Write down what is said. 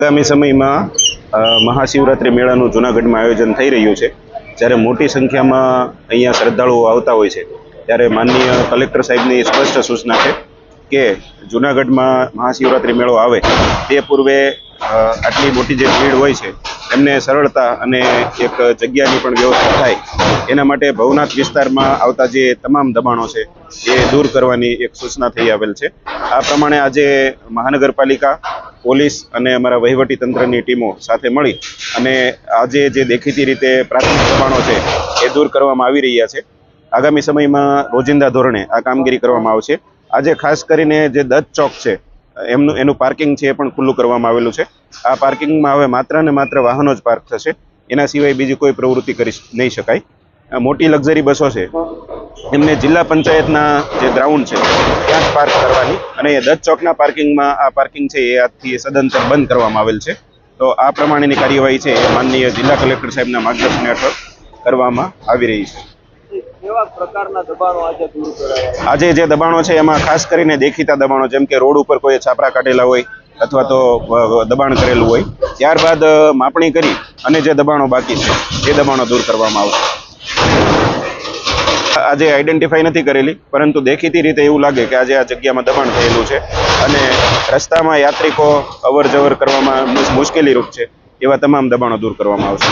આગામી સમયમાં મહાશિવરાત્રિ મેળાનું જૂનાગઢમાં આયોજન થઈ રહ્યું છે. જ્યારે મોટી સંખ્યામાં અહીંયા શ્રદ્ધાળુઓ આવતા હોય છે ત્યારે માનનીય કલેક્ટર સાહેબની સ્પષ્ટ સૂચના છે કે જૂનાગઢમાં મહાશિવરાત્રિ મેળો આવે તે પૂર્વે આટલી મોટી જે ભીડ હોય છે એમને સરળતા અને એક જગ્યાની પણ વ્યવસ્થા થાય એના માટે ભવનાથ વિસ્તારમાં આવતા જે તમામ દબાણો છે એ દૂર કરવાની એક સૂચના થઈ આવેલ છે. આ પ્રમાણે આજે મહાનગરપાલિકા, પોલીસ અને અમારા વહીવટી તંત્રની ટીમો સાથે મળી અને આજે જે દેખીતી રીતે પ્રાથમિક દબાણો છે એ દૂર કરવામાં આવી રહ્યા છે. આગામી સમયમાં રોજિંદા ધોરણે આ કામગીરી કરવામાં આવશે. આજે ખાસ કરીને જે દત્ત ચોક છે એનું પાર્કિંગ છે એ પણ ખુલ્લું કરવામાં આવેલું છે. આ પાર્કિંગમાં હવે માત્ર ને માત્ર વાહનો જ પાર્ક થશે, એના સિવાય બીજી કોઈ પ્રવૃત્તિ કરી નહીં શકાય. મોટી લક્ઝરી બસો છે એમને જિલ્લા પંચાયતના જે ગ્રાઉન્ડ છે ત્યાં જ પાર્ક કરવાની અને દત્ત ચોકના પાર્કિંગમાં આ પાર્કિંગ છે એ આજથી સદંતર બંધ કરવામાં આવેલ છે. તો આ પ્રમાણેની કાર્યવાહી છે એ માનનીય જિલ્લા કલેક્ટર સાહેબના માર્ગદર્શન હેઠળ કરવામાં આવી રહી છે. આજે જે દબાણો છે એમાં ખાસ કરીને દેખીતા દબાણો, જેમ કે રોડ ઉપર કોઈ છાપરા કાઢેલા હોય અથવા તો દબાણ કરેલું હોય, ત્યારબાદ માપણી કરી અને જે દબાણો બાકી છે એ દબાણો દૂર કરવામાં આવશે. આજે આઈડેન્ટિફાઈ નથી કરેલી, પરંતુ દેખીતી રીતે એવું લાગે કે આજે આ જગ્યામાં દબાણ થયેલું છે અને રસ્તામાં યાત્રિકો અવર જવર કરવામાં મુશ્કેલીરૂપ છે એવા તમામ દબાણો દૂર કરવામાં આવશે.